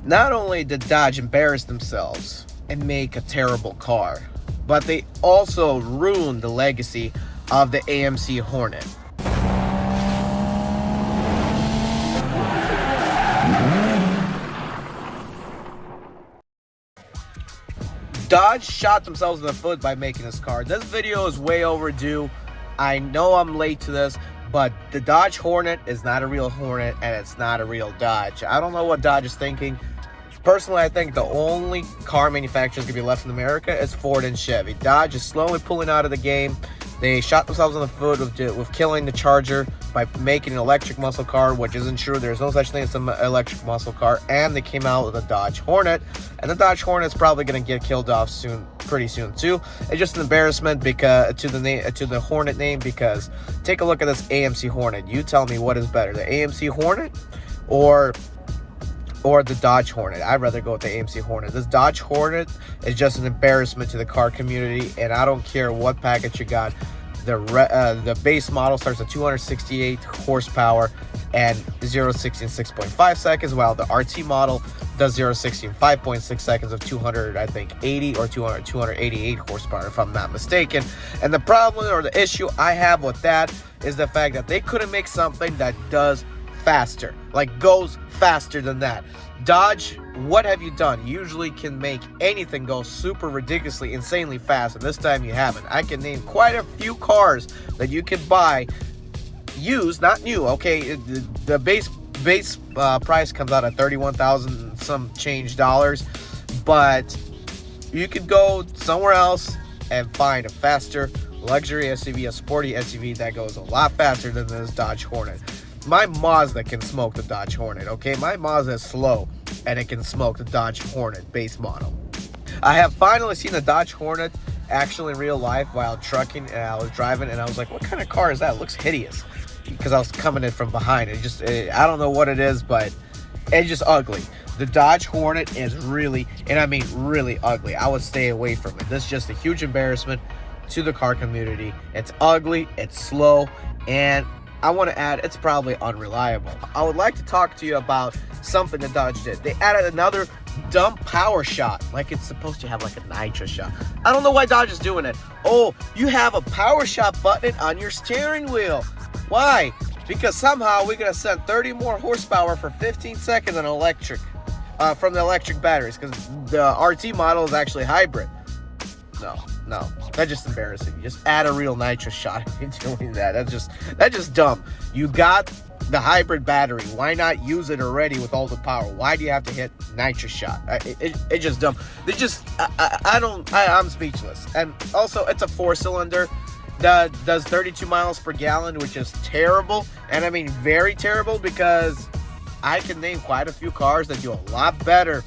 Not only did Dodge embarrass themselves and make a terrible car, but they also ruined the legacy of the AMC Hornet. Dodge shot themselves in the foot by making this car. This video is way overdue. I know I'm late to this, but the Dodge Hornet is not a real Hornet, and it's not a real Dodge. I don't know what Dodge is thinking. Personally, I think the only car manufacturers going to be left in America is Ford and Chevy. Dodge is slowly pulling out of the game. They shot themselves in the foot with killing the Charger by making an electric muscle car, which isn't true. There's no such thing as an electric muscle car. And they came out with a Dodge Hornet, and the Dodge Hornet's probably going to get killed off pretty soon too. It's just an embarrassment because to the Hornet name. Because take a look at this AMC Hornet. You tell me what is better, the AMC Hornet or the Dodge Hornet. I'd rather go with the AMC Hornet. This Dodge Hornet is just an embarrassment to the car community, and I don't care what package you got. The base model starts at 268 horsepower and 0-60 in 6.5 seconds, while the RT model does 0-60 in 5.6 seconds of 280 or 288 horsepower, if I'm not mistaken. And the problem or the issue I have with that is the fact that they couldn't make something that does faster, like goes faster than that. Dodge, what have you done? You usually can make anything go super ridiculously, insanely fast, and this time you haven't. I can name quite a few cars that you can buy used, not new. Okay, the base price comes out at $31,000 some change dollars, but you could go somewhere else and find a faster luxury SUV, a sporty SUV that goes a lot faster than this Dodge Hornet. My Mazda can smoke the Dodge Hornet, okay? My Mazda is slow, and it can smoke the Dodge Hornet base model. I have finally seen the Dodge Hornet actually in real life while trucking, and I was driving, and I was like, what kind of car is that? It looks hideous, because I was coming in from behind. I don't know what it is, but it's just ugly. The Dodge Hornet is really, and I mean really ugly. I would stay away from it. This is just a huge embarrassment to the car community. It's ugly, it's slow, and I want to add, it's probably unreliable. I would like to talk to you about something that Dodge did. They added another dumb power shot, like it's supposed to have like a nitro shot. I don't know why Dodge is doing it. Oh, you have a power shot button on your steering wheel. Why? Because somehow we're going to send 30 more horsepower for 15 seconds on electric, from the electric batteries, because the RT model is actually hybrid. No, that's just embarrassing. You just add a real nitro shot if you're doing that. That's just dumb. You got the hybrid battery. Why not use it already with all the power? Why do you have to hit nitro shot? It's just dumb. They just I'm speechless. And also, it's a 4-cylinder that does 32 miles per gallon, which is terrible. And I mean very terrible, because I can name quite a few cars that do a lot better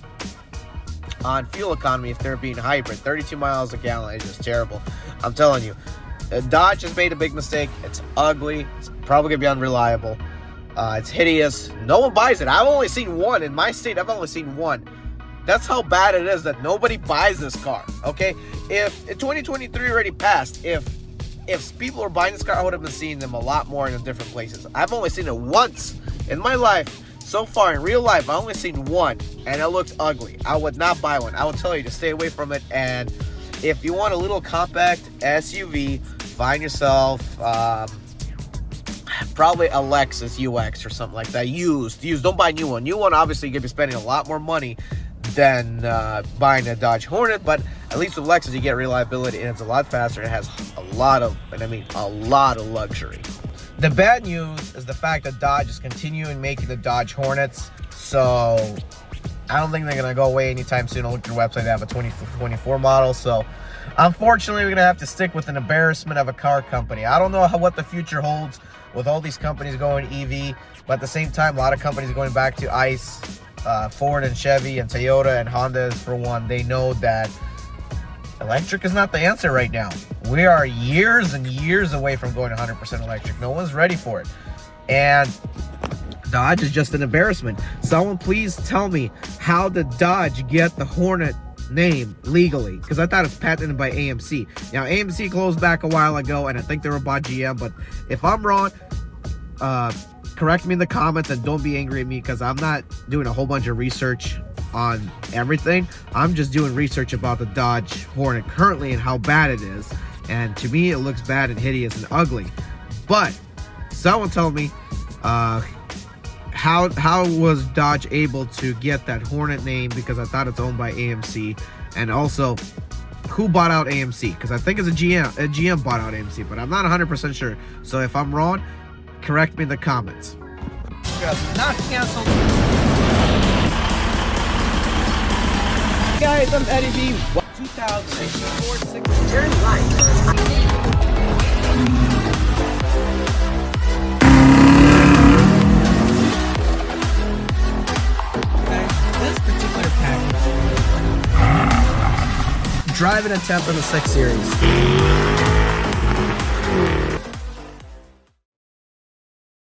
on fuel economy if they're being hybrid. 32 miles a gallon is just terrible. I'm telling you, Dodge has made a big mistake. It's ugly. It's probably gonna be unreliable. It's hideous. No one buys it. I've only seen one in my state. I've only seen one. That's how bad it is that nobody buys this car. Okay, if 2023 already passed, if people were buying this car, I would have been seeing them a lot more in different places. I've only seen it once in my life. So far in real life, I've only seen one, and it looked ugly. I would not buy one. I would tell you to stay away from it. And if you want a little compact SUV, find yourself probably a Lexus UX or something like that. Used. Don't buy a new one. New one, obviously, you're going to be spending a lot more money than buying a Dodge Hornet. But at least with Lexus, you get reliability, and it's a lot faster. It has a lot of luxury. The bad news is the fact that Dodge is continuing making the Dodge Hornets, so I don't think they're going to go away anytime soon. I'll look at their website. They have a 2024 model, so unfortunately, we're going to have to stick with an embarrassment of a car company. I don't know what the future holds with all these companies going EV, but at the same time, a lot of companies are going back to ICE. Ford and Chevy and Toyota and Honda, for one, they know that electric is not the answer right now. We are years and years away from going 100% electric. No one's ready for it. And Dodge is just an embarrassment. Someone please tell me, how did Dodge get the Hornet name legally? Because I thought it's patented by AMC. Now, AMC closed back a while ago, and I think they were bought GM. But if I'm wrong, correct me in the comments, and don't be angry at me, because I'm not doing a whole bunch of research on everything. I'm just doing research about the Dodge Hornet currently and how bad it is. And to me, it looks bad and hideous and ugly. But someone told me, how was Dodge able to get that Hornet name, because I thought it's owned by AMC, and also who bought out AMC, because I think it's a GM bought out AMC, but I'm not 100% sure. So if I'm wrong, correct me in the comments. Not canceled. Guys, I'm Eddie B. 2006 turn right. This particular package, driving a temp in the 6 Series.